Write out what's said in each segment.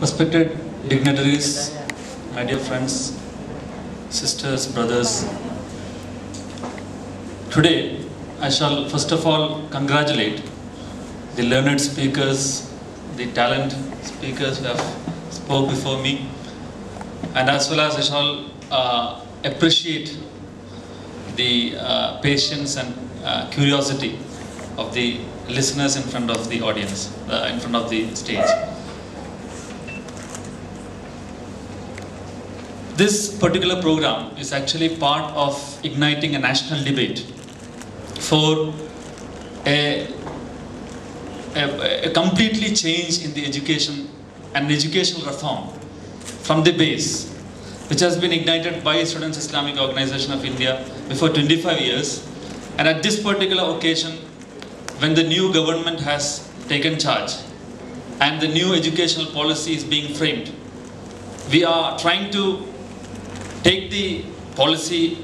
Respected dignitaries, my dear friends, sisters, brothers, today I shall first of all congratulate the learned speakers, the talent speakers who have spoke before me, and as well as I shall appreciate the patience and curiosity of the listeners in front of the audience, in front of the stage. This particular program is actually part of igniting a national debate for a completely change in the education and educational reform from the base, which has been ignited by Students Islamic Organization of India before 25 years. And at this particular occasion, when the new government has taken charge and the new educational policy is being framed, we are trying to take the policy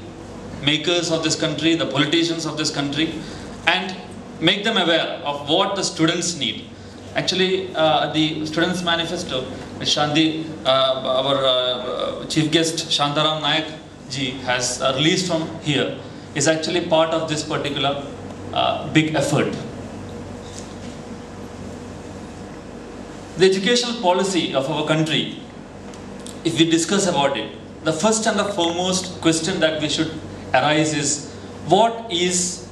makers of this country, the politicians of this country, and make them aware of what the students need. Actually, the Students' Manifesto, which Shanti, our chief guest Shantaram Nayak ji has released from here, is actually part of this particular big effort. The educational policy of our country, if we discuss about it, the first and the foremost question that we should arise is, what is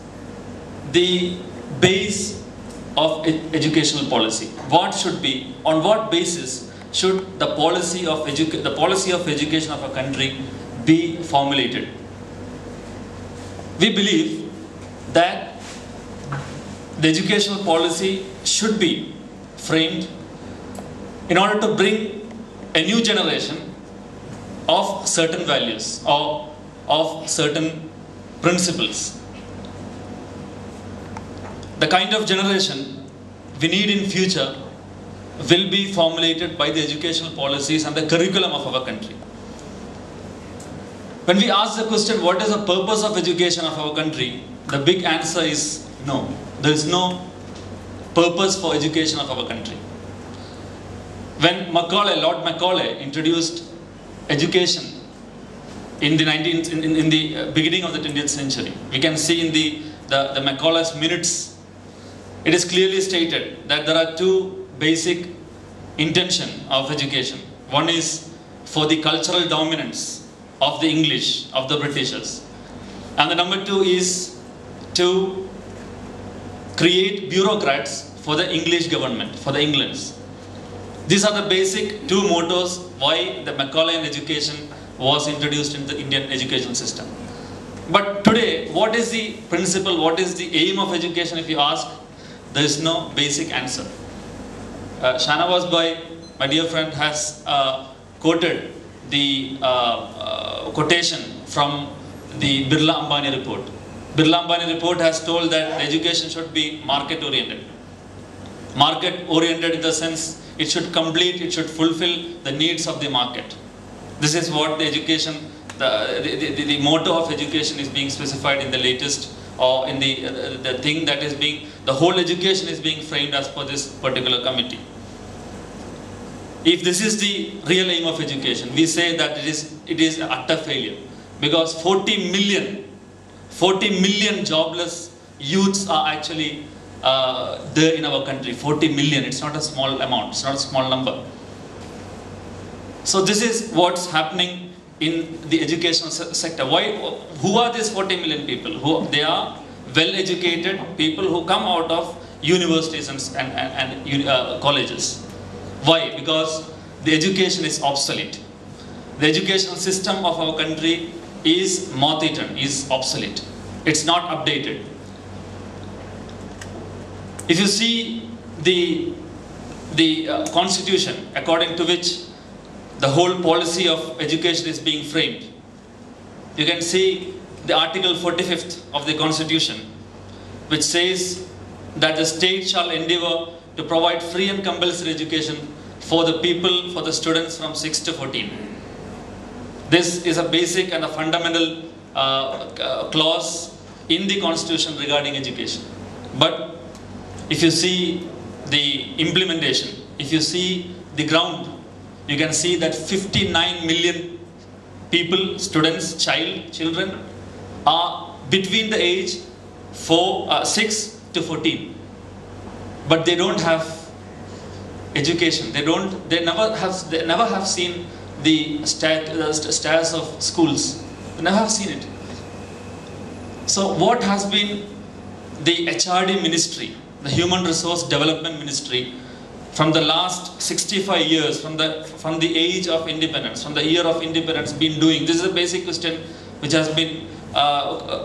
the base of educational policy? What should be, on what basis should the policy of education of a country be formulated? We believe that the educational policy should be framed in order to bring a new generation of certain values or of certain principles. The kind of generation we need in future will be formulated by the educational policies and the curriculum of our country. When we ask the question, what is the purpose of education of our country? The big answer is no. There is no purpose for education of our country. When Lord Macaulay introduced education in the beginning of the 20th century, we can see in the Macaulay's minutes, it is clearly stated that there are two basic intention of education. One is for the cultural dominance of the English, of the Britishers. And the number two is to create bureaucrats for the English government, for the Englands. These are the basic two mottos why the Macaulayan education was introduced in the Indian education system. But today, what is the principle, what is the aim of education if you ask? There is no basic answer. Shanawaz Bhai, my dear friend, has quoted the quotation from the Birla Ambani report. Birla Ambani report has told that education should be market oriented. Market oriented in the sense it should complete, it should fulfill the needs of the market. This is what the education, the motto of education is being specified in the latest, or in the thing that is being, the whole education is being framed as per this particular committee. If this is the real aim of education, we say that it is an utter failure, because 40 million jobless youths are actually there in our country. 40 million, it's not a small amount, it's not a small number. So this is what's happening in the educational sector. Who are these 40 million people? They are well-educated people who come out of universities and colleges. Why? Because the education is obsolete. The educational system of our country is moth-eaten, is obsolete. It's not updated. If you see the constitution according to which the whole policy of education is being framed, you can see the Article 45th of the Constitution, which says that the state shall endeavour to provide free and compulsory education for the people, for the students from 6 to 14. This is a basic and a fundamental clause in the Constitution regarding education. But if you see the implementation, if you see the ground you can see that 59 million people, students, children are between the age 6 to 14. But they don't have education. They never have seen the stairs of schools. They never have seen it. So what has been the HRD ministry, the Human Resource Development Ministry, from the last 65 years, from the age of independence, from the year of independence, been doing? This is a basic question which has been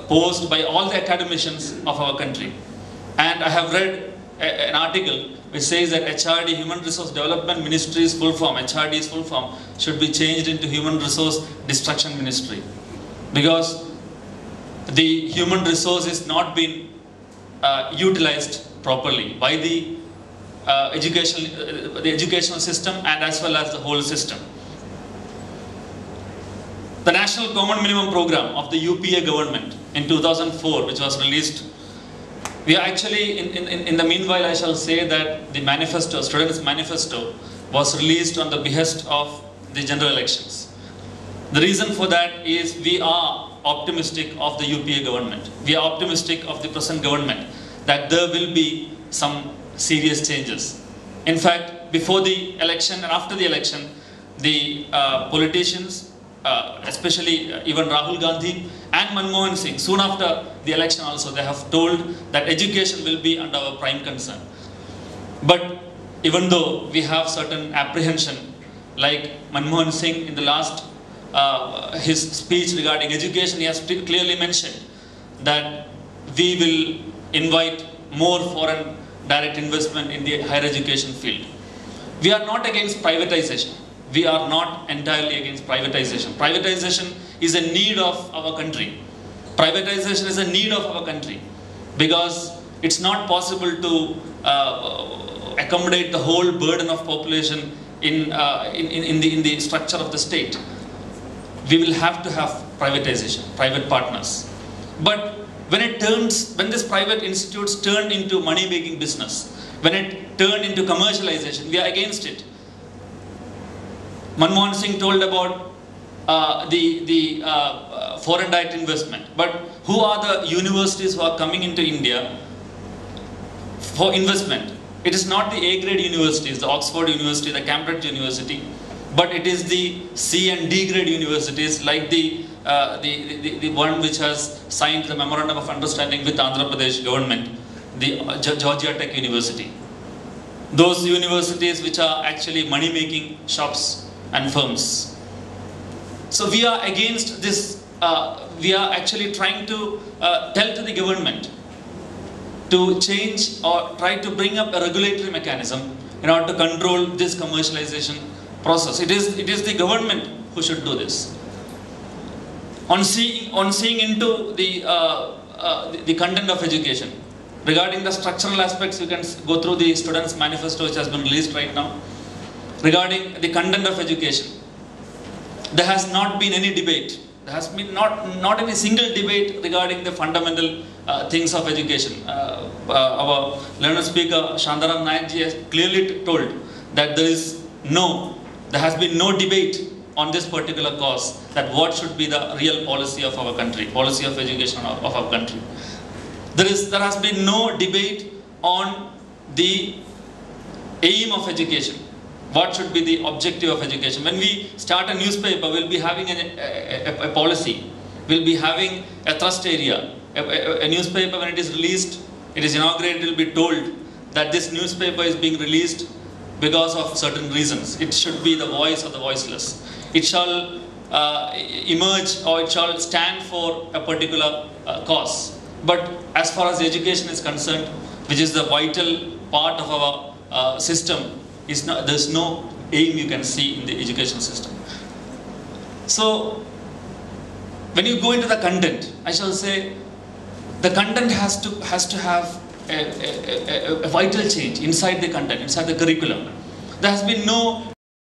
posed by all the academicians of our country. And I have read an article which says that HRD, Human Resource Development Ministry is full form, HRD's full form, should be changed into Human Resource Destruction Ministry. Because the human resource is not being utilized properly by the educational system and as well as the whole system. The National Common Minimum Program of the UPA government in 2004, which was released, we are actually, in the meanwhile, I shall say that the manifesto, Students' Manifesto, was released on the behest of the general elections. The reason for that is we are optimistic of the UPA government. We are optimistic of the present government that there will be some serious changes. In fact, before the election and after the election, the politicians, especially even Rahul Gandhi and Manmohan Singh, soon after the election also, they have told that education will be under our prime concern. But even though we have certain apprehension, like Manmohan Singh in the last his speech regarding education, he has clearly mentioned that we will invite more foreign direct investment in the higher education field. We are not against privatization. We are not entirely against privatization. Privatization is a need of our country. Privatization is a need of our country because it's not possible to accommodate the whole burden of population in the structure of the state. We will have to have privatization, private partners. But when this private institutes turn into money-making business, when it turned into commercialization, we are against it. Manmohan Singh told about the foreign direct investment. But who are the universities who are coming into India for investment? It is not the A-grade universities, the Oxford University, the Cambridge University, but it is the C and D grade universities like the one which has signed the Memorandum of Understanding with Andhra Pradesh government, the Georgia Tech University. Those universities which are actually money-making shops and firms. So we are against this, we are actually trying to tell to the government to change or try to bring up a regulatory mechanism in order to control this commercialization process. It is the government who should do this. On seeing into the content of education, regarding the structural aspects, you can go through the Students' Manifesto which has been released right now. Regarding the content of education, there has not been any debate. There has been not any single debate regarding the fundamental things of education. Our learned speaker Shantaram Nayak ji has clearly told that there has been no debate on this particular cause, that what should be the real policy of our country, policy of education of our country. There has been no debate on the aim of education. What should be the objective of education? When we start a newspaper, we'll be having a policy. We'll be having a thrust area. A newspaper, when it is released, it is inaugurated, it will be told that this newspaper is being released because of certain reasons. It should be the voice of the voiceless. It shall emerge, or it shall stand for a particular cause. But as far as education is concerned, which is the vital part of our system, there's no aim you can see in the education system. So, when you go into the content, I shall say, the content has to have a vital change inside the content, inside the curriculum. There has been no